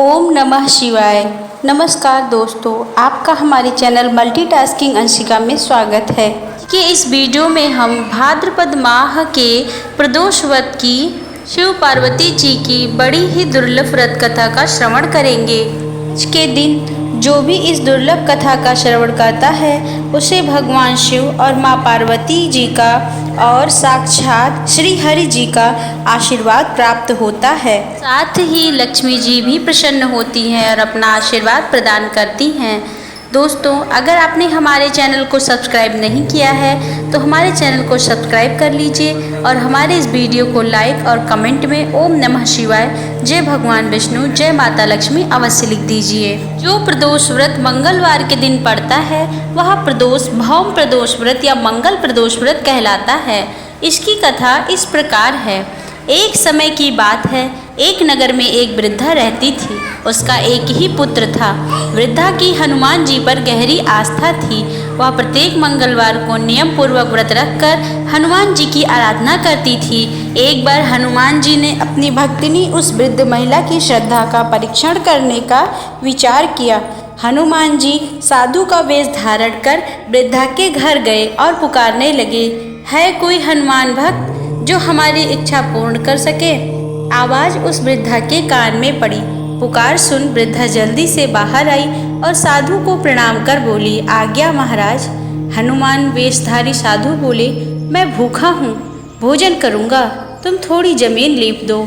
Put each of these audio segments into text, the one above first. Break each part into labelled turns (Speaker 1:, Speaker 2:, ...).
Speaker 1: ओम नमः शिवाय। नमस्कार दोस्तों, आपका हमारे चैनल मल्टीटास्किंग अंशिका में स्वागत है कि इस वीडियो में हम भाद्रपद माह के प्रदोष व्रत की शिव पार्वती जी की बड़ी ही दुर्लभ व्रत कथा का श्रवण करेंगे। आज के दिन जो भी इस दुर्लभ कथा का श्रवण करता है उसे भगवान शिव और माँ पार्वती जी का और साक्षात श्री हरि जी का आशीर्वाद प्राप्त होता है। साथ ही लक्ष्मी जी भी प्रसन्न होती हैं और अपना आशीर्वाद प्रदान करती हैं। दोस्तों, अगर आपने हमारे चैनल को सब्सक्राइब नहीं किया है तो हमारे चैनल को सब्सक्राइब कर लीजिए और हमारे इस वीडियो को लाइक और कमेंट में ओम नमः शिवाय, जय भगवान विष्णु, जय माता लक्ष्मी अवश्य लिख दीजिए। जो प्रदोष व्रत मंगलवार के दिन पड़ता है वह प्रदोष भौम प्रदोष व्रत या मंगल प्रदोष व्रत कहलाता है। इसकी कथा इस प्रकार है। एक समय की बात है, एक नगर में एक वृद्धा रहती थी। उसका एक ही पुत्र था। वृद्धा की हनुमान जी पर गहरी आस्था थी। वह प्रत्येक मंगलवार को नियम पूर्वक व्रत रखकर हनुमान जी की आराधना करती थी। एक बार हनुमान जी ने अपनी भक्तिनी उस वृद्ध महिला की श्रद्धा का परीक्षण करने का विचार किया। हनुमान जी साधु का वेश धारण कर वृद्धा के घर गए और पुकारने लगे, है कोई हनुमान भक्त जो हमारी इच्छा पूर्ण कर सके? आवाज़ उस वृद्धा के कान में पड़ी। पुकार सुन वृद्धा जल्दी से बाहर आई और साधु को प्रणाम कर बोली, आज्ञा महाराज। हनुमान वेशधारी साधु बोले, मैं भूखा हूँ, भोजन करूँगा, तुम थोड़ी जमीन लीप दो।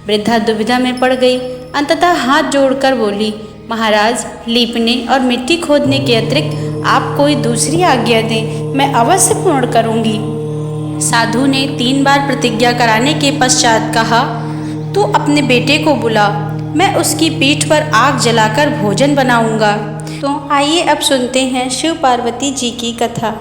Speaker 1: वृद्धा दुविधा में पड़ गई। अंततः हाथ जोड़कर बोली, महाराज, लीपने और मिट्टी खोदने के अतिरिक्त आप कोई दूसरी आज्ञा दें, मैं अवश्य पूर्ण करूँगी। साधु ने 3 बार प्रतिज्ञा कराने के पश्चात कहा, तू अपने बेटे को बुला, मैं उसकी पीठ पर आग जलाकर भोजन बनाऊंगा। तो आइए अब सुनते हैं शिव पार्वती जी की कथा।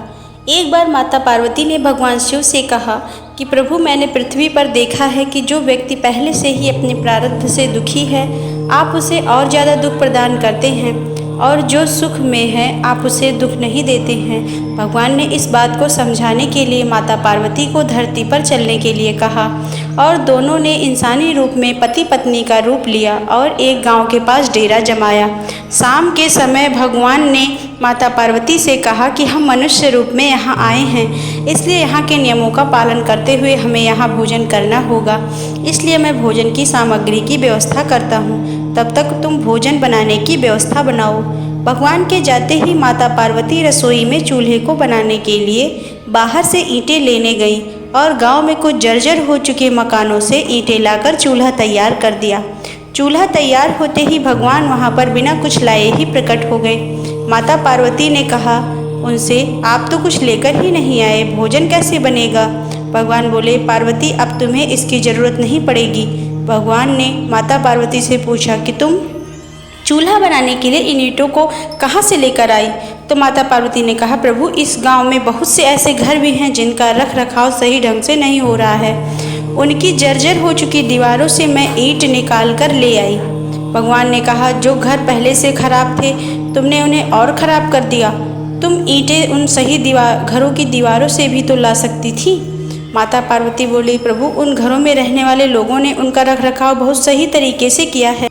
Speaker 1: एक बार माता पार्वती ने भगवान शिव से कहा कि प्रभु, मैंने पृथ्वी पर देखा है कि जो व्यक्ति पहले से ही अपने प्रारब्ध से दुखी है आप उसे और ज़्यादा दुख प्रदान करते हैं, और जो सुख में है आप उसे दुख नहीं देते हैं। भगवान ने इस बात को समझाने के लिए माता पार्वती को धरती पर चलने के लिए कहा और दोनों ने इंसानी रूप में पति पत्नी का रूप लिया और एक गांव के पास डेरा जमाया। शाम के समय भगवान ने माता पार्वती से कहा कि हम मनुष्य रूप में यहाँ आए हैं, इसलिए यहाँ के नियमों का पालन करते हुए हमें यहाँ भोजन करना होगा। इसलिए मैं भोजन की सामग्री की व्यवस्था करता हूँ, तब तक तुम भोजन बनाने की व्यवस्था बनाओ। भगवान के जाते ही माता पार्वती रसोई में चूल्हे को बनाने के लिए बाहर से ईंटें लेने गई और गांव में कुछ जर्जर हो चुके मकानों से ईंटें लाकर चूल्हा तैयार कर दिया। चूल्हा तैयार होते ही भगवान वहां पर बिना कुछ लाए ही प्रकट हो गए। माता पार्वती ने कहा उनसे, आप तो कुछ लेकर ही नहीं आए, भोजन कैसे बनेगा? भगवान बोले, पार्वती, अब तुम्हें इसकी ज़रूरत नहीं पड़ेगी। भगवान ने माता पार्वती से पूछा कि तुम चूल्हा बनाने के लिए इन ईंटों को कहाँ से लेकर आई? तो माता पार्वती ने कहा, प्रभु, इस गांव में बहुत से ऐसे घर भी हैं जिनका रख रखाव सही ढंग से नहीं हो रहा है। उनकी जर्जर हो चुकी दीवारों से मैं ईंट निकाल कर ले आई। भगवान ने कहा, जो घर पहले से खराब थे तुमने उन्हें और ख़राब कर दिया। तुम ईंटें उन सही घरों की दीवारों से भी तो ला सकती थी। माता पार्वती बोली, प्रभु, उन घरों में रहने वाले लोगों ने उनका रख रखाव बहुत सही तरीके से किया है।